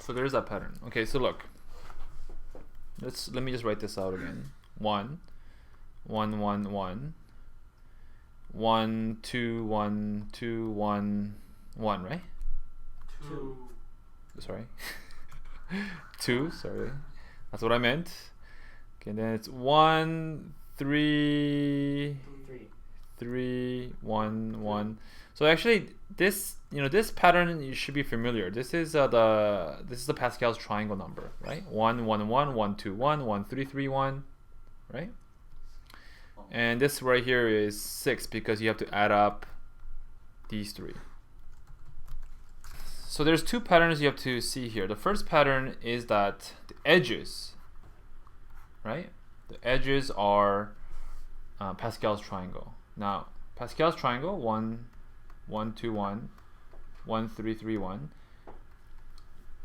So there's that pattern. Okay, so look. Let me just write this out again. 1, 1, 1, 1. 1, 2, 1, 2, 1, 1, right? 2. Sorry. 2, sorry. That's what I meant. Okay, then it's 1, 3, 3, 1, 1. So actually, this this pattern you should be familiar. This is the Pascal's triangle number, right? 1, 1, 1, 1, 2, 1, 1, 3, 3, 1, right? And this right here is 6 because you have to add up these three. So there's two patterns you have to see here. The first pattern is that the edges, right? The edges are Pascal's triangle. Now, Pascal's triangle, 1, 1, 2, 1, 1, 3, 3, 1.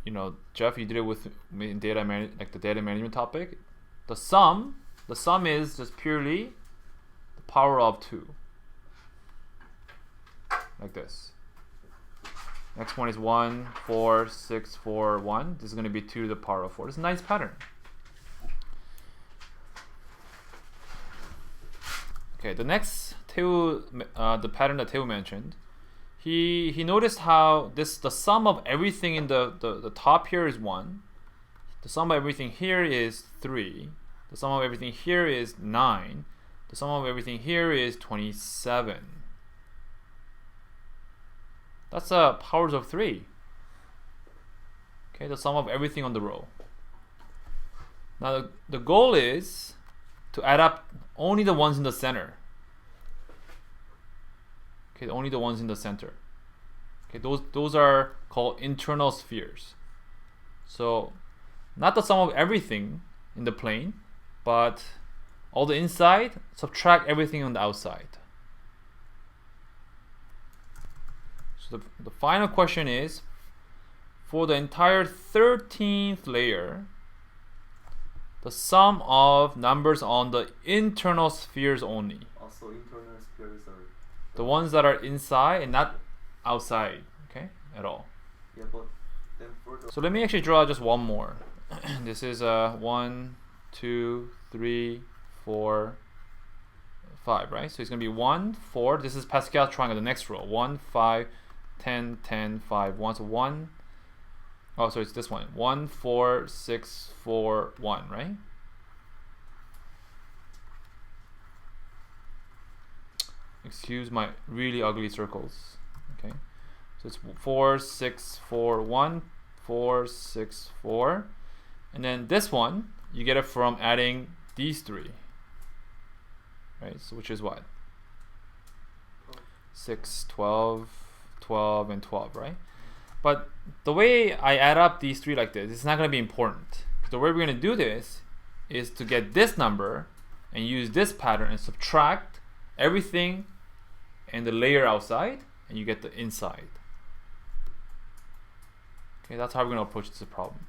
You know, Jeff, you did it with the data management topic. The sum is just purely the power of 2, like this. Next one is 1, 4, 6, 4, 1. This is going to be 2 to the power of 4. It's a nice pattern. Okay, the next the pattern that Teo mentioned, he noticed how the sum of everything in the top here is 1. The sum of everything here is 3. The sum of everything here is 9. The sum of everything here is 27. That's powers of 3. Okay, the sum of everything on the row. Now the goal is to add up only the ones in the center. Okay, only the ones in the center. Okay, those are called internal spheres. So not the sum of everything in the plane, but all the inside, subtract everything on the outside. So the final question is, for the entire 13th layer, the sum of numbers on the internal spheres only. Also, internal spheres are the ones that are inside and not outside, okay, at all. Yeah, but then for the So let me actually draw just one more. This is 1, 2, 3, 4, 5, right? So it's going to be 1, 4. This is Pascal's triangle, the next row. 1, 5, 10, 10, 5, 1. So 1. Oh, so it's this one. 1, 4, 6, 4, 1, right? Excuse my really ugly circles. Okay. So it's 4, 6, 4, 1, 4, 6, 4. And then this one, you get it from adding these three. Right? So which is what? 6, 12, 12, and 12, right? But the way I add up these three like this, it's not going to be important. The way we're going to do this is to get this number and use this pattern and subtract everything and the layer outside, and you get the inside. Okay, that's how we're going to approach this problem.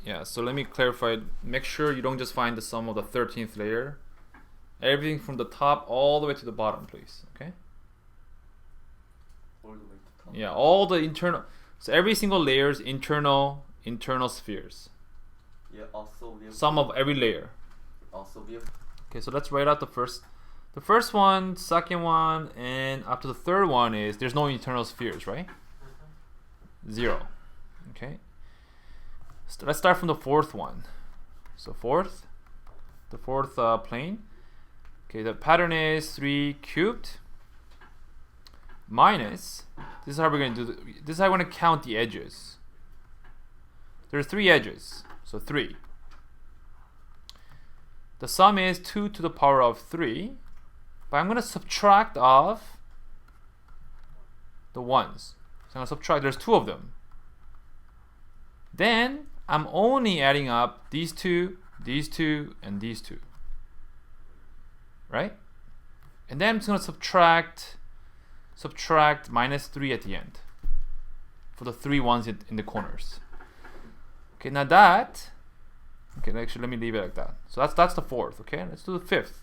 Yeah, so let me clarify. Make sure you don't just find the sum of the 13th layer. Everything from the top all the way to the bottom, please. Okay? all the way to top. Yeah, all the internal. So every single layer is internal spheres. Yeah, also we have Sum of every layer. also we have Okay, so let's write out the first one, second one, and up to the third one is there's no internal spheres, right? 0. Okay. So let's start from the fourth one. So the fourth plane. Okay, the pattern is 3 cubed minus. This is how we're going to do. This is how we're going to count the edges. There are 3 edges, so 3. The sum is 2 to the power of 3, but I'm going to subtract off the ones. So I'm going to subtract, there's 2 of them. Then I'm only adding up these 2, and these 2. Right? And then I'm just going to subtract minus 3 at the end for the 3 ones in the corners. Okay, now that, okay, actually let me leave it like that. So that's the fourth, okay? Let's do the fifth.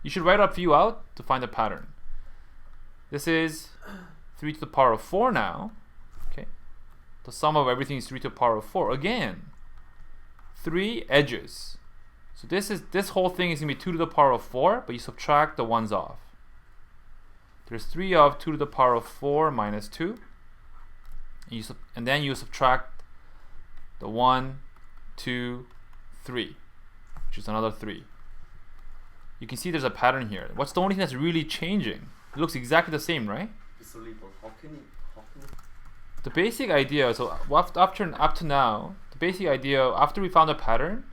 You should write a few out to find the pattern. This is 3 to the power of 4 now, okay? the sum of everything is 3 to the power of 4. Again, 3 edges. So this whole thing is going to be 2 to the power of 4, but you subtract the 1's off. There's 3 of 2 to the power of 4 minus 2. And then you subtract the 1, 2, 3, which is another 3. You can see there's a pattern here. What's the only thing that's really changing? It looks exactly the same, right? How can it? The basic idea, so up to now, the basic idea, after we found a pattern,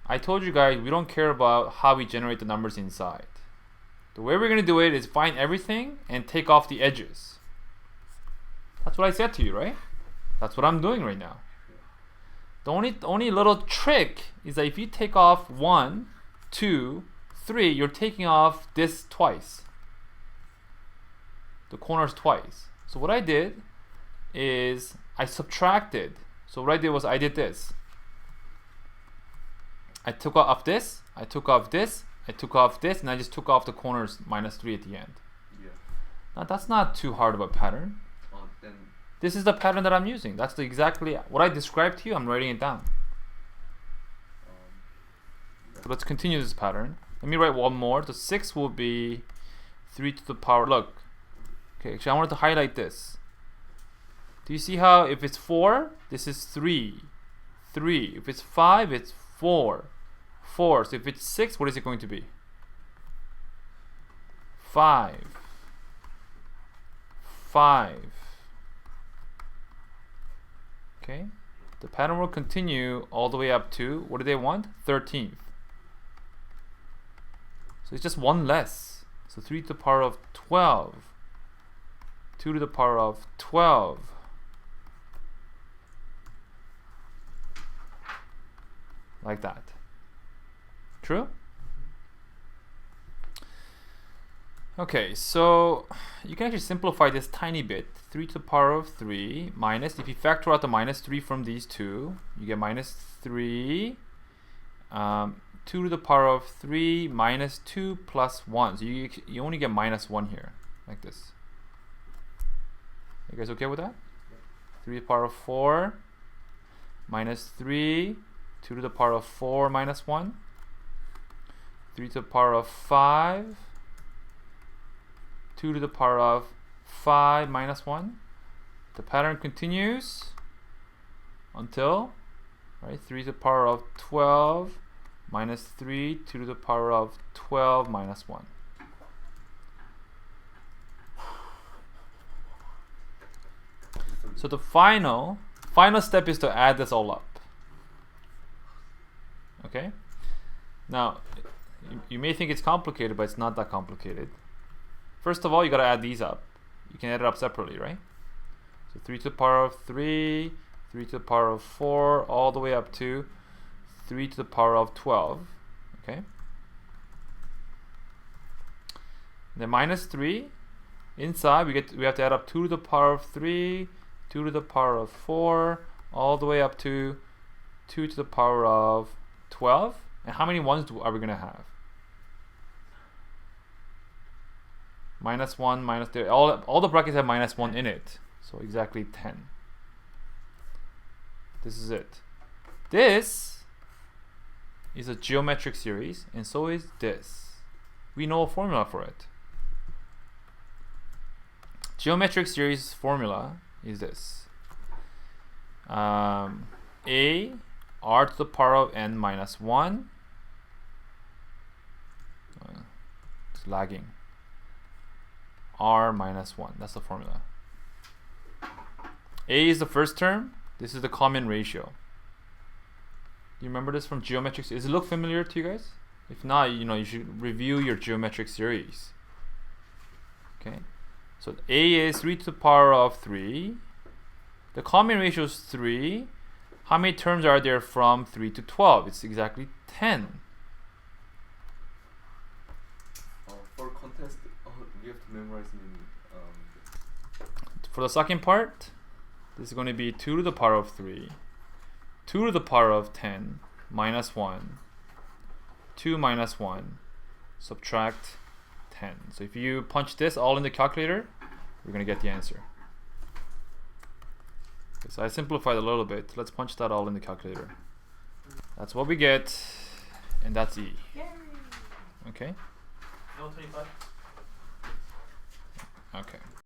I told you guys we don't care about how we generate the numbers inside. The way we're going to do it is find everything and take off the edges. That's what I said to you, right? That's what I'm doing right now. The only little trick is that if you take off 1, 2, 3, you're taking off this twice. The corners twice. So what I did is I subtracted. So what I did was I did this. I took off this, I took off this, I took off this, and I just took off the corners minus 3 at the end. Yeah. Now that's not too hard of a pattern. Then This is the pattern that I'm using. That's exactly what I described to you. I'm writing it down. So let's continue this pattern. Let me write one more. The 6 will be 3 to the power. Look. Okay, actually I wanted to highlight this. Do you see how if it's 4, this is 3. 3. If it's 5, it's 4. 4. So if it's 6, what is it going to be? 5. 5. Okay. The pattern will continue all the way up to, what do they want? 13th. So it's just 1 less. So 3 to the power of 12. 2 to the power of 12. Like that. True? Okay, so you can actually simplify this tiny bit. 3 to the power of 3 minus, if you factor out the minus 3 from these two, you get minus 3. 2 to the power of 3 minus 2 plus 1. So you only get minus 1 here, like this. You guys okay with that? 3 to the power of 4 minus 3. 2 to the power of 4 minus 1. 3 to the power of 5. 2 to the power of 5 minus 1. The pattern continues until, right, 3 to the power of 12 minus 3, 2 to the power of 12 minus 1. So the final step is to add this all up. Okay? Now, you may think it's complicated, but it's not that complicated. First of all, you got to add these up. You can add it up separately, right? So 3 to the power of 3, 3 to the power of 4, all the way up to 3 to the power of 12. Okay? Then minus 3. Inside, we have to add up 2 to the power of 3, 2 to the power of 4, all the way up to 2 to the power of 12. And how many ones are we going to have? Minus 1, minus 3. All the brackets have minus 1 in it. So exactly 10. This is it. This is a geometric series, and so is this. We know a formula for it. Geometric series formula is this. A r to the power of n minus 1. It's lagging. R minus 1. That's the formula. A is the first term. This is the common ratio. Do you remember this from geometric? Does it look familiar to you guys? If not, you should review your geometric series. Okay. So A is 3 to the power of 3. The common ratio is 3. How many terms are there from 3 to 12? It's exactly 10. For contest, we have to memorize For the second part, this is going to be 2 to the power of 3, 2 to the power of 10, minus 1, 2 minus 1, subtract 10. So if you punch this all in the calculator, we're going to get the answer. Okay, so I simplified a little bit. Let's punch that all in the calculator. That's what we get, and that's E. Yay! Okay. No 25. Okay.